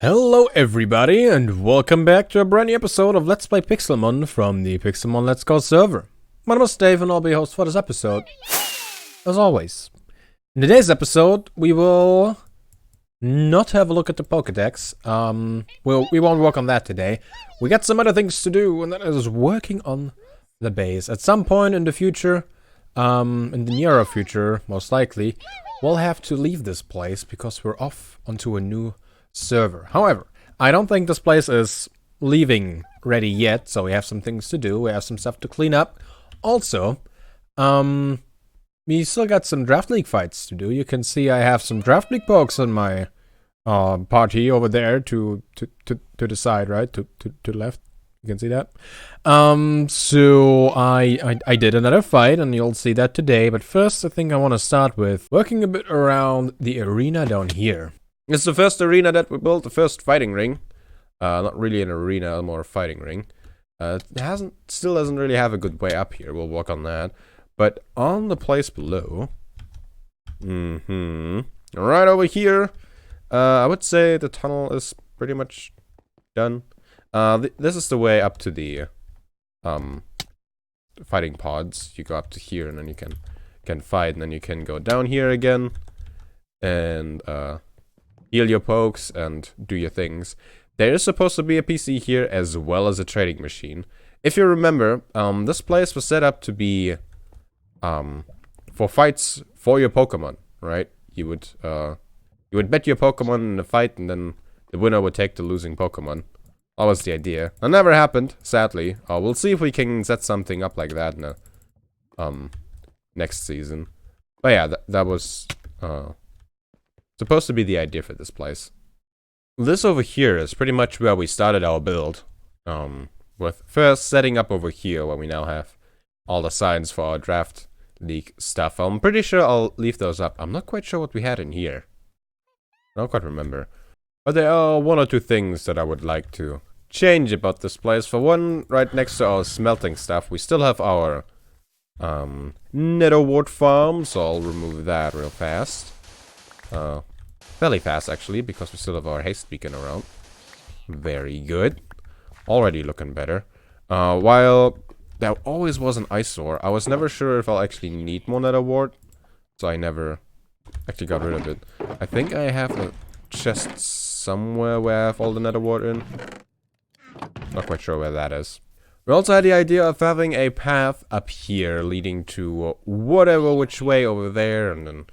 Hello everybody, and welcome back to a brand new episode of Let's Play Pixelmon from the Pixelmon Let's Go server. My name is Dave and I'll be your host for this episode, as always. In today's episode, we will not have a look at the Pokédex. We won't work on that today. We got some other things to do, and that is working on the base. At some point in the future, in the nearer future, most likely, we'll have to leave this place because we're off onto a new server. However, I don't think this place is leaving ready yet, so we have some things to do. We have some stuff to clean up. Also, we still got some Draft League fights to do. You can see I have some Draft League pokes on my party over there to the side, right? To the left. You can see that. So I did another fight, and you'll see that today. But first, I think I want to start with working a bit around the arena down here. It's the first arena that we built, the first fighting ring. Not really an arena, more a fighting ring. It still doesn't really have a good way up here. We'll work on that. But on the place below, right over here, I would say the tunnel is pretty much done. This is the way up to the fighting pods. You go up to here, and then you can fight, and then you can go down here again, and heal your pokes and do your things. There is supposed to be a PC here as well as a trading machine. If you remember, this place was set up to be for fights for your Pokemon, right? You would bet your Pokemon in a fight, and then the winner would take the losing Pokemon. That was the idea. That never happened, sadly. We'll see if we can set something up like that in a, next season. But yeah, that was supposed to be the idea for this place. This over here is pretty much where we started our build. With first setting up over here, where we now have all the signs for our Draft League stuff. I'm pretty sure I'll leave those up. I'm not quite sure what we had in here. I don't quite remember. But there are one or two things that I would like to change about this place. For one, right next to our smelting stuff, we still have our nether wart farm, so I'll remove that real fast. Fairly fast, actually, because we still have our haste beacon around. Very good. Already looking better. While there always was an eyesore, I was never sure if I'll actually need more nether wart, so I never actually got rid of it. I think I have a chest somewhere where I have all the nether wart in. Not quite sure where that is. We also had the idea of having a path up here leading to whatever which way over there, and then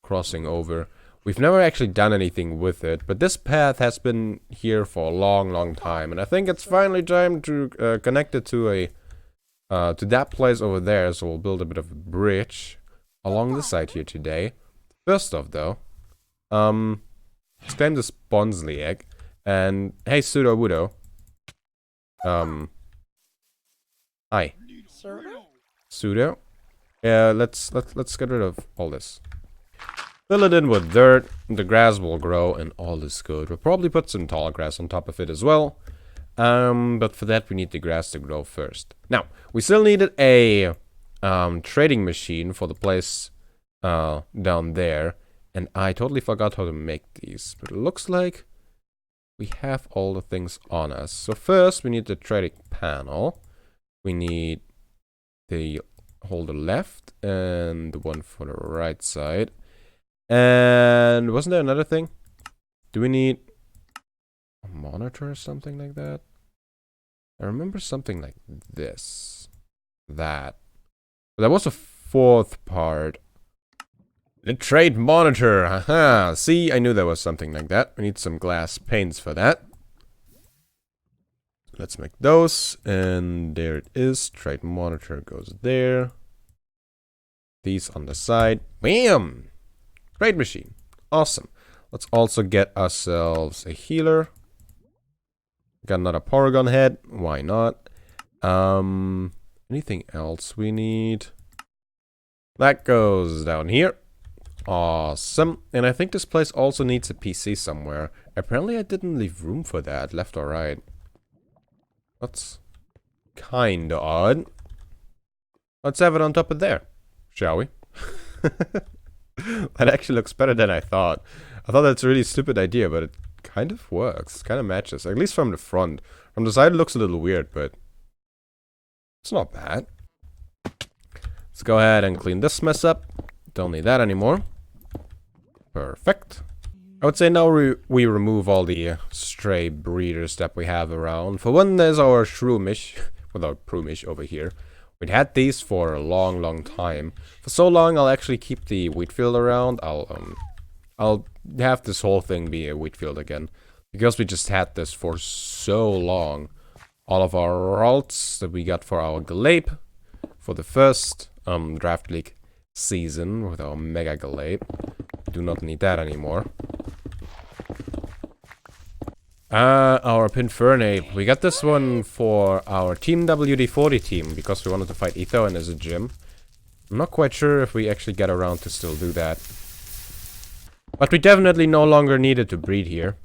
crossing over. We've never actually done anything with it, but this path has been here for a long time, and I think it's finally time to connect it to that place over there. So we'll build a bit of a bridge along the side here today. First off, though, let's claim this Bonsley egg, and hey, Pseudo Wudo. Hi. Pseudo. Yeah, let's get rid of all this. Fill it in with dirt, the grass will grow, and all is good. We'll probably put some tall grass on top of it as well. But for that, we need the grass to grow first. Now, we still needed a trading machine for the place down there. And I totally forgot how to make these. But it looks like we have all the things on us. So first, we need the trading panel. We need the holder left and the one for the right side. And wasn't there another thing? Do we need a monitor or something like that? I remember something like this. That. But there was a fourth part. The trade monitor. Haha. See, I knew there was something like that. We need some glass panes for that. Let's make those. And there it is. Trade monitor goes there. These on the side. Bam! Trade machine. Awesome. Let's also get ourselves a healer. Got another Porygon head. Why not? Anything else we need? That goes down here. Awesome. And I think this place also needs a PC somewhere. Apparently I didn't leave room for that, left or right. That's kinda odd. Let's have it on top of there, shall we? That actually looks better than I thought. I thought that's a really stupid idea, but it kind of works. Kind of matches. At least from the front. From the side it looks a little weird, but it's not bad. Let's go ahead and clean this mess up. Don't need that anymore. Perfect. I would say now we remove all the stray breeders that we have around. For one, there's our shroomish, with our prumish over here. We'd had these for a long time. For so long, I'll actually keep the wheat field around. I'll have this whole thing be a wheat field again. Because we just had this for so long. All of our routes that we got for our Galape. For the first Draft League season with our Mega Galape. Do not need that anymore. Our Pinfernape. We got this one for our Team WD-40 team because we wanted to fight Etho and as a gym. I'm not quite sure if we actually get around to still do that. But we definitely no longer needed to breed here.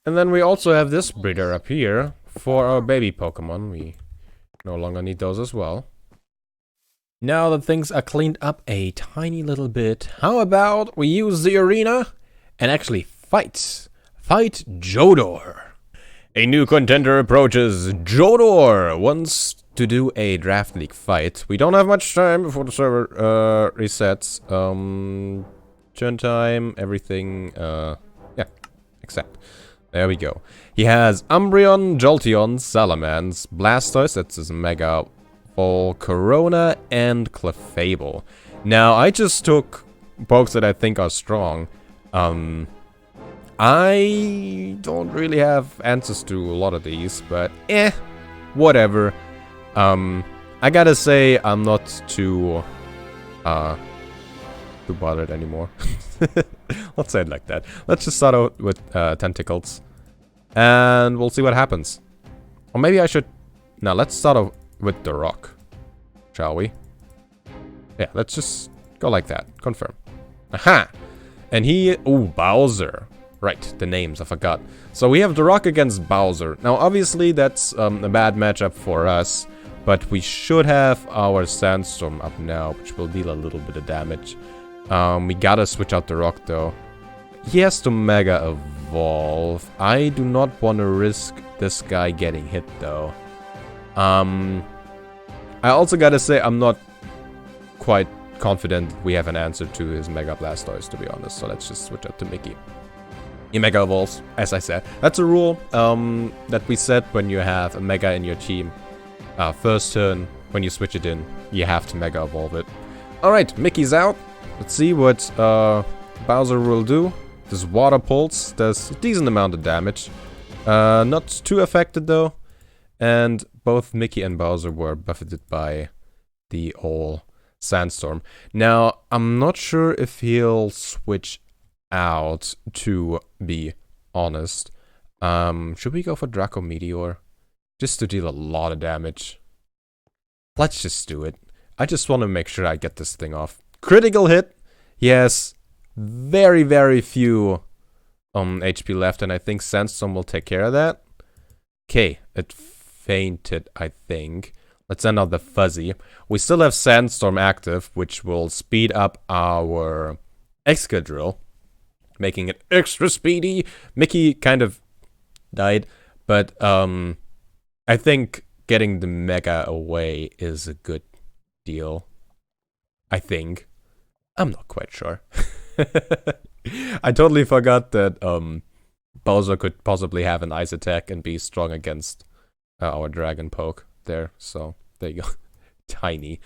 And then we also have this breeder up here for our baby Pokemon. We no longer need those as well. Now that things are cleaned up a tiny little bit, how about we use the arena and actually fight? Fight Jodor. A new contender approaches. Jodor wants to do a Draft League fight. We don't have much time before the server resets. Turn time, everything, yeah, accept. There we go. He has Umbreon, Jolteon, Salamence, Blastoise, that's his Mega Volcarona, and Clefable. Now, I just took pokes that I think are strong. I don't really have answers to a lot of these, but whatever. I gotta say, I'm not too bothered anymore. Let's say it like that. Let's just start out with Tentacles. And we'll see what happens. Or maybe I should... Now, let's start out with the rock. Shall we? Yeah, let's just go like that. Confirm. Aha! And he... Ooh, Bowser. Right, the names, I forgot. So we have the rock against Bowser. Now, obviously, that's a bad matchup for us. But we should have our Sandstorm up now, which will deal a little bit of damage. We gotta switch out the rock, though. He has to Mega Evolve. I do not want to risk this guy getting hit, though. I also gotta say, I'm not quite confident we have an answer to his Mega Blastoise, to be honest. So let's just switch out to Mickey. He Mega Evolves, as I said. That's a rule that we set when you have a Mega in your team. First turn, when you switch it in, you have to Mega Evolve it. Alright, Mickey's out. Let's see what Bowser will do. This Water Pulse does a decent amount of damage. Not too affected though. And both Mickey and Bowser were buffeted by the old Sandstorm. Now, I'm not sure if he'll switch out, to be honest. Should we go for Draco Meteor? Just to deal a lot of damage. Let's just do it. I just want to make sure I get this thing off. Critical hit. He has very few HP left, and I think Sandstorm will take care of that. Okay, it fainted, I think. Let's send out the Fuzzy. We still have Sandstorm active, which will speed up our Excadrill, making it extra speedy. Mickey kind of died, but I think getting the Mega away is a good deal. I think. I'm not quite sure. I totally forgot that Bowser could possibly have an ice attack and be strong against our Dragon Poke there. So, there you go. Tiny.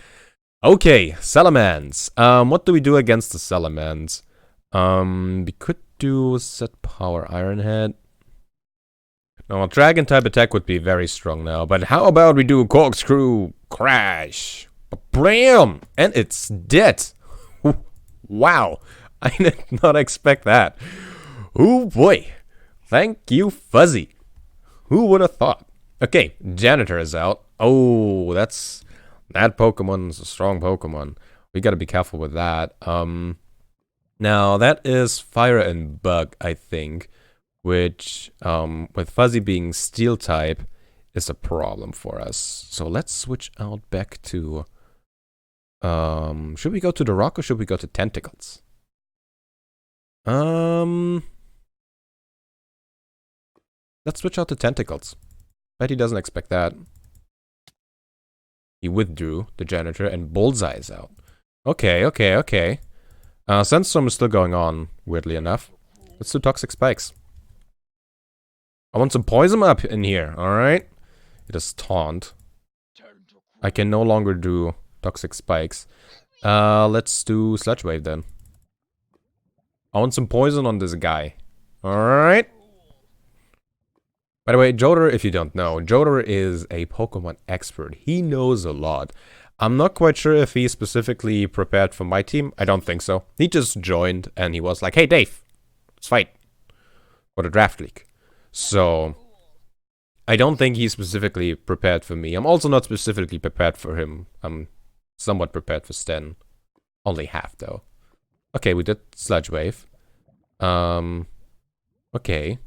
Okay, Salamence. What do we do against the Salamence? We could do Set Power Iron Head. Now, a Dragon type attack would be very strong now, but how about we do Corkscrew Crash? Blam! And it's dead. Wow, I did not expect that. Oh boy. Thank you, Fuzzy. Who would have thought? Okay, Janitor is out. Oh, that Pokemon's a strong Pokemon. We gotta be careful with that. Now, that is Fire and Bug, I think. Which, with Fuzzy being Steel type, is a problem for us. So let's switch out back to... should we go to the rock or should we go to Tentacles? Let's switch out the tentacles. Bet he doesn't expect that. He withdrew the janitor and Bullseye is out. Okay, okay, okay. Sandstorm is still going on, weirdly enough. Let's do Toxic Spikes. I want some poison up in here, alright? It is Taunt. I can no longer do Toxic Spikes. Let's do Sludge Wave then. I want some poison on this guy. Alright? By the way, Jodor, if you don't know, Jodor is a Pokemon expert. He knows a lot. I'm not quite sure if he's specifically prepared for my team. I don't think so. He just joined and he was like, hey Dave, let's fight. For the draft league. So, I don't think he's specifically prepared for me. I'm also not specifically prepared for him. I'm somewhat prepared for Sten. Only half though. Okay, we did Sludge Wave. Okay.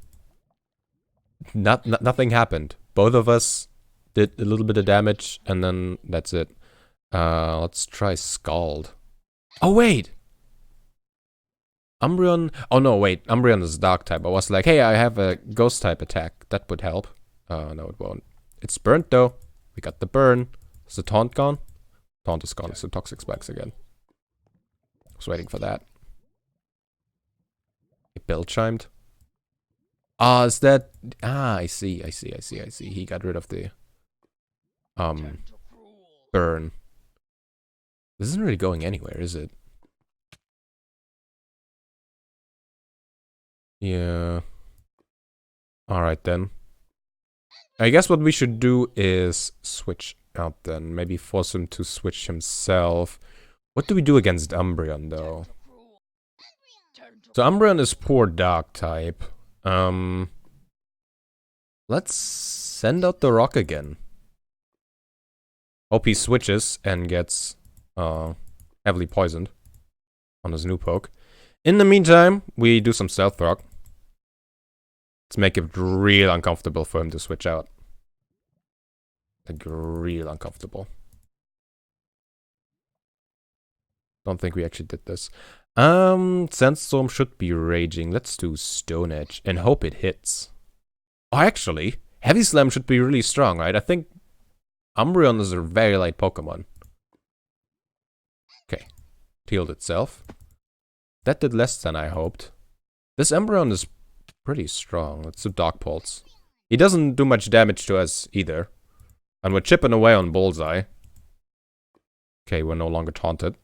Nothing happened. Both of us did a little bit of damage, and then that's it. Let's try Scald. Oh, wait! Umbreon... Oh, no, wait. Umbreon is Dark type. I was like, hey, I have a Ghost type attack. That would help. No, it won't. It's burnt, though. We got the burn. Is the Taunt gone? Taunt is gone. It's the Toxic Spikes again. I was waiting for that. He Bell Chimed. Ah, is that... Ah, I see. He got rid of the... burn. This isn't really going anywhere, is it? Yeah. Alright then. I guess what we should do is switch out then. Maybe force him to switch himself. What do we do against Umbreon though? So Umbreon is poor Dark type. Let's send out the rock again. Hope he switches and gets heavily poisoned on his new poke. In the meantime, we do some stealth rock. Let's make it real uncomfortable for him to switch out. Like real uncomfortable. Don't think we actually did this. Sandstorm should be raging. Let's do Stone Edge and hope it hits. Oh, actually, Heavy Slam should be really strong, right? I think Umbreon is a very light Pokemon. Okay. Healed itself. That did less than I hoped. This Umbreon is pretty strong. Let's do Dark Pulse. He doesn't do much damage to us either. And we're chipping away on Bullseye. Okay, we're no longer taunted.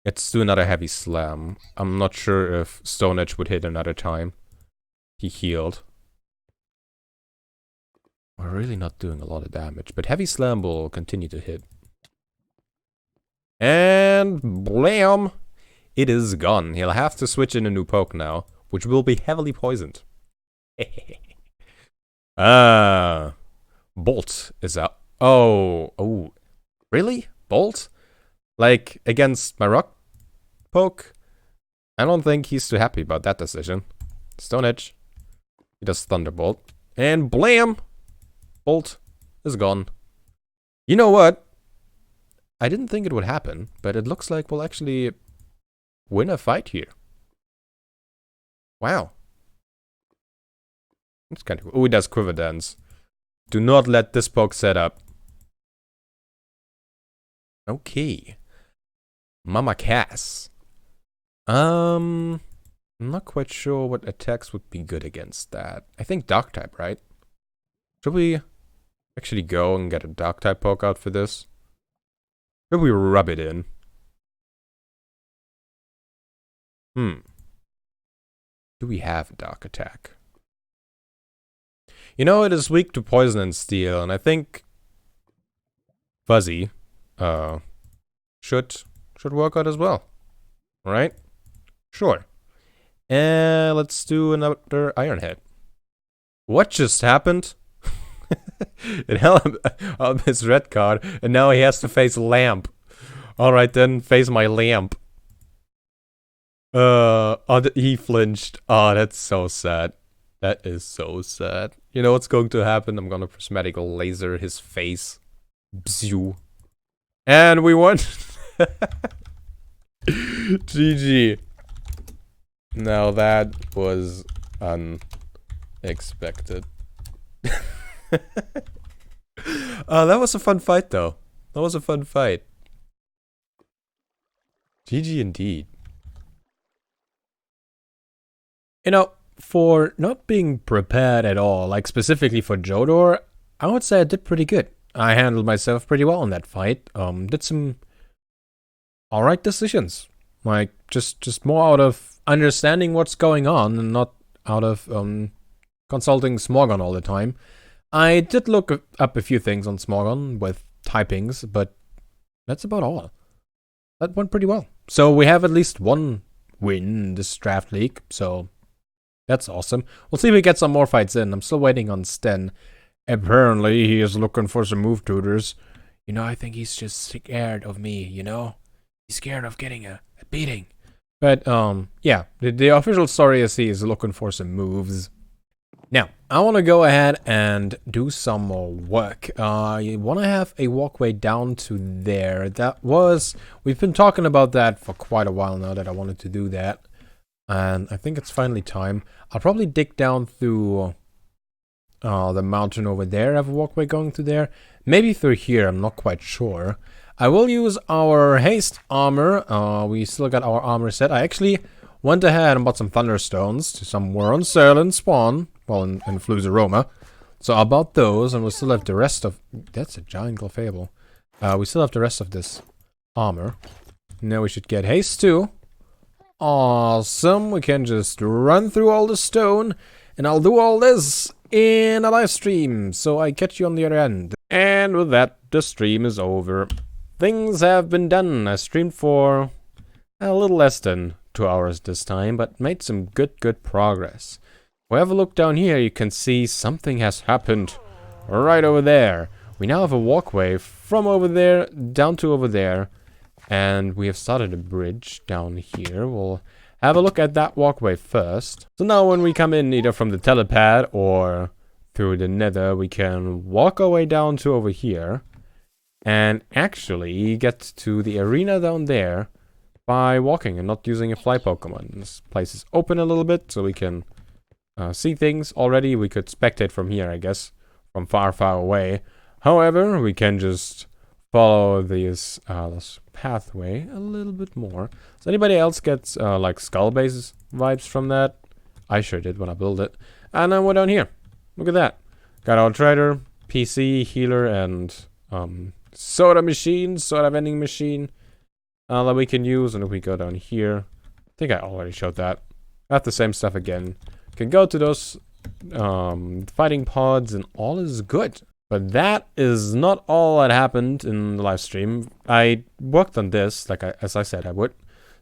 Let's do another Heavy Slam. I'm not sure if Stone Edge would hit another time. He healed. We're really not doing a lot of damage, but Heavy Slam will continue to hit. And blam! It is gone. He'll have to switch in a new poke now, which will be heavily poisoned. Bolt is out. Oh, really? Bolt? Like, against my rock poke? I don't think he's too happy about that decision. Stone Edge. He does Thunderbolt. And blam! Bolt is gone. You know what? I didn't think it would happen, but it looks like we'll actually win a fight here. Wow. That's kind of cool. Oh, he does Quiver Dance. Do not let this poke set up. Okay. Mama Cass. I'm not quite sure what attacks would be good against that. I think Dark type, right? Should we actually go and get a Dark type poke out for this? Should we rub it in? Do we have a Dark attack? You know, it is weak to Poison and Steel, and I think Fuzzy should work out as well. Right? Sure. And let's do another Iron Head. What just happened? It held up his red card, and now he has to face Lamp. Alright then, face my Lamp. He flinched. Oh, that's so sad. That is so sad. You know what's going to happen? I'm gonna prismatic laser his face. Bzew. And we won. GG. Now that was expected. That was a fun fight, though. That was a fun fight. GG indeed. You know, for not being prepared at all, like specifically for Jodor, I would say I did pretty good. I handled myself pretty well in that fight. Did some alright decisions. Like, just more out of understanding what's going on and not out of consulting Smorgon all the time. I did look up a few things on Smorgon with typings, but that's about all. That went pretty well. So we have at least one win in this draft league, so that's awesome. We'll see if we get some more fights in. I'm still waiting on Sten. Apparently, he is looking for some move tutors. You know, I think he's just scared of me, you know? He's scared of getting a beating. But, yeah, the official story is he is looking for some moves. Now, I want to go ahead and do some more work. You want to have a walkway down to there. We've been talking about that for quite a while now that I wanted to do that. And I think it's finally time. I'll probably dig down through the mountain over there, have a walkway going through there. Maybe through here, I'm not quite sure. I will use our haste armor. We still got our armor set. I actually went ahead and bought some thunderstones to somewhere on sale in Spawn. Well, in Flusaroma. So I bought those, and we still have the rest of... That's a giant Clefable. We still have the rest of this armor. Now we should get haste too. Awesome. We can just run through all the stone, and I'll do all this in a live stream. So I catch you on the other end. And with that, the stream is over. Things have been done. I streamed for a little less than 2 hours this time, but made some good progress. If we have a look down here, you can see something has happened right over there. We now have a walkway from over there down to over there, and we have started a bridge down here. We'll have a look at that walkway first. So now when we come in either from the telepad or through the nether, we can walk our way down to over here and actually get to the arena down there by walking and not using a fly Pokemon. This place is open a little bit, so we can see things already. We could spectate from here, I guess, from far away. However, we can just follow this pathway a little bit more. Does anybody else get like skull base vibes from that? I sure did when I built it. And then we're down here. Look at that. Got our trader, PC, healer, and soda vending machine that we can use. And if we go down here, I think I already showed that. Got the same stuff again. Can go to those fighting pods and all is good. But that is not all that happened in the live stream. I worked on this, as I said I would.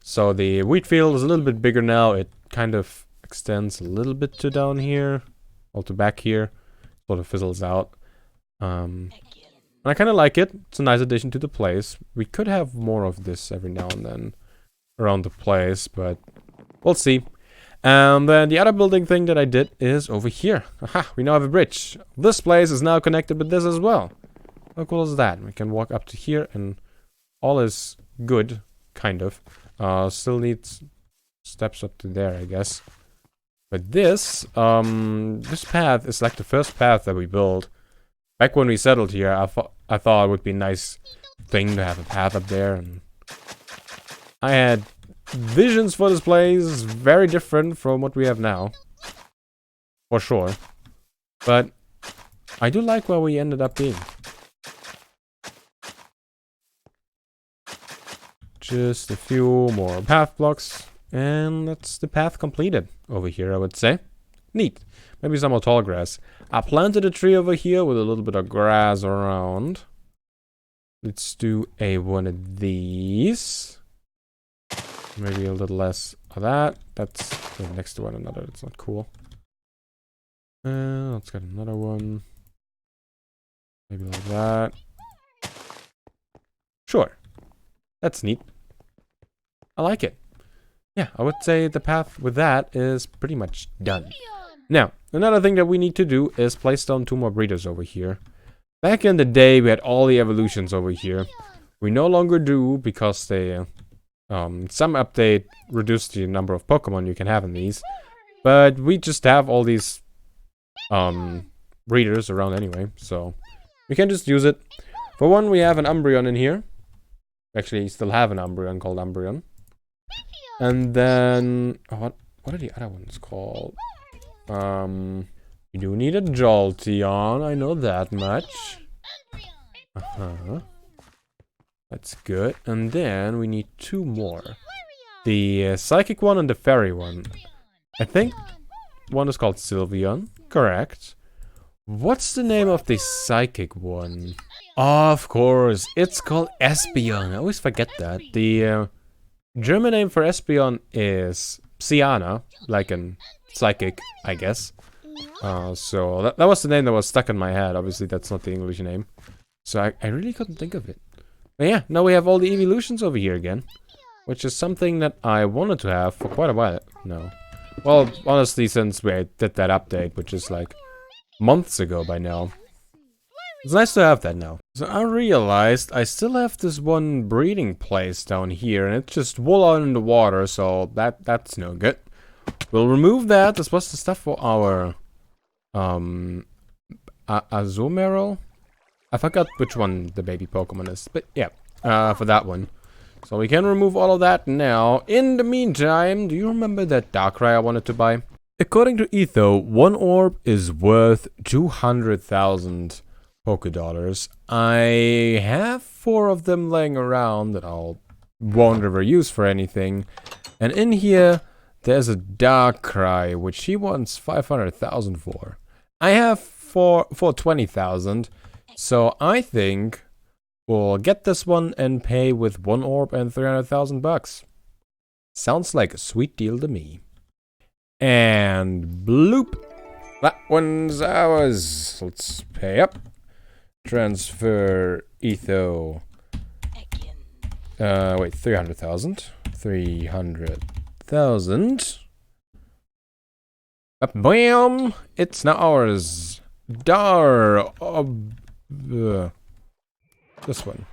So the wheat field is a little bit bigger now. It kind of extends a little bit to down here, or to back here. Sort of fizzles out. And I kind of like it. It's a nice addition to the place. We could have more of this every now and then around the place, but we'll see. And then the other building thing that I did is over here. Aha, we now have a bridge. This place is now connected with this as well. How cool is that? We can walk up to here and all is good, kind of. Still needs steps up to there, I guess. But this path is like the first path that we built. Back when we settled here, I thought it would be a nice thing to have a path up there. And I had visions for this place very different from what we have now, for sure, but I do like where we ended up being. Just a few more path blocks and that's the path completed over here, I would say. Neat. Maybe some more tall grass. I planted a tree over here with a little bit of grass around. Let's do a one of these. Maybe a little less of that. That's next to one another. That's not cool. Let's get another one. Maybe like that. Sure. That's neat. I like it. Yeah, I would say the path with that is pretty much done. Now, another thing that we need to do is place down 2 more breeders over here. Back in the day, we had all the evolutions over here. We no longer do because they... some update reduced the number of Pokemon you can have in these, but we just have all these breeders around anyway, so we can just use it. For one, we have an Umbreon in here. Actually, you still have an Umbreon called Umbreon. And then what are the other ones called? We do need a Jolteon, I know that much. That's good. And then we need 2 more. The Psychic one and the Fairy one. I think one is called Sylveon. Correct. What's the name of the Psychic one? Of course, it's called Espeon. I always forget that. The German name for Espeon is Psyana, like an psychic, I guess. So that was the name that was stuck in my head. Obviously, that's not the English name. So I really couldn't think of it. But yeah, now we have all the evolutions over here again. Which is something that I wanted to have for quite a while now. Well, honestly, since we did that update, which is like months ago by now. It's nice to have that now. So I realized I still have this one breeding place down here, and it's just wool out in the water, so that's no good. We'll remove that. This was the stuff for our Azumarill. I forgot which one the baby Pokemon is, but yeah, for that one. So we can remove all of that now. In the meantime, do you remember that Darkrai I wanted to buy? According to Etho, 1 orb is worth 200,000 Pokédollars. I have 4 of them laying around that won't ever use for anything. And in here, there's a Darkrai, which he wants 500,000 for. I have for 20,000. So I think we'll get this one and pay with 1 orb and 300,000 bucks. Sounds like a sweet deal to me. And bloop. That one's ours. Let's pay up. Transfer Etho. Wait, 300,000. 300,000. Bam! It's now ours. This one.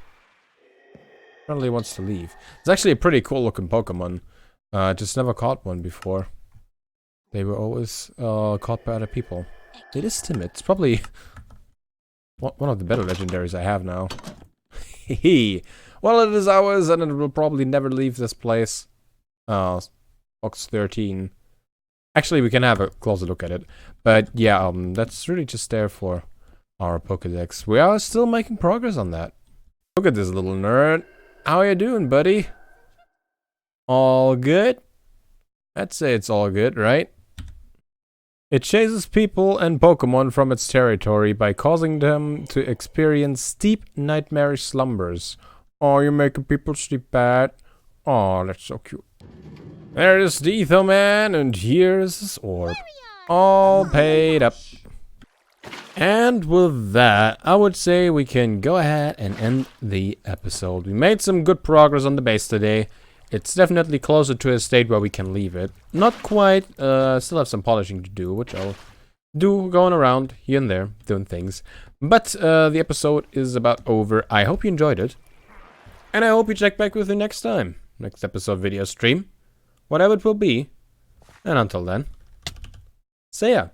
Apparently wants to leave. It's actually a pretty cool looking Pokemon. Just never caught one before. They were always caught by other people. It is timid. It's probably one of the better legendaries I have now. Hehe. Well, it is ours, and it will probably never leave this place. Box 13. Actually, we can have a closer look at it. But yeah, that's really just there for our Pokédex. We are still making progress on that. Look at this little nerd. How you doing, buddy? All good? I'd say it's all good, right? It chases people and Pokemon from its territory by causing them to experience steep, nightmarish slumbers. Oh, you're making people sleep bad. Oh, that's so cute. There's the Etho Man, and here's his orb. All paid up. And with that, I would say we can go ahead and end the episode. We made some good progress on the base today. It's definitely closer to a state where we can leave it. Not quite, still have some polishing to do, which I'll do going around here and there, doing things. But the episode is about over. I hope you enjoyed it. And I hope you check back with me next time. Next episode video stream. Whatever it will be. And until then, see ya.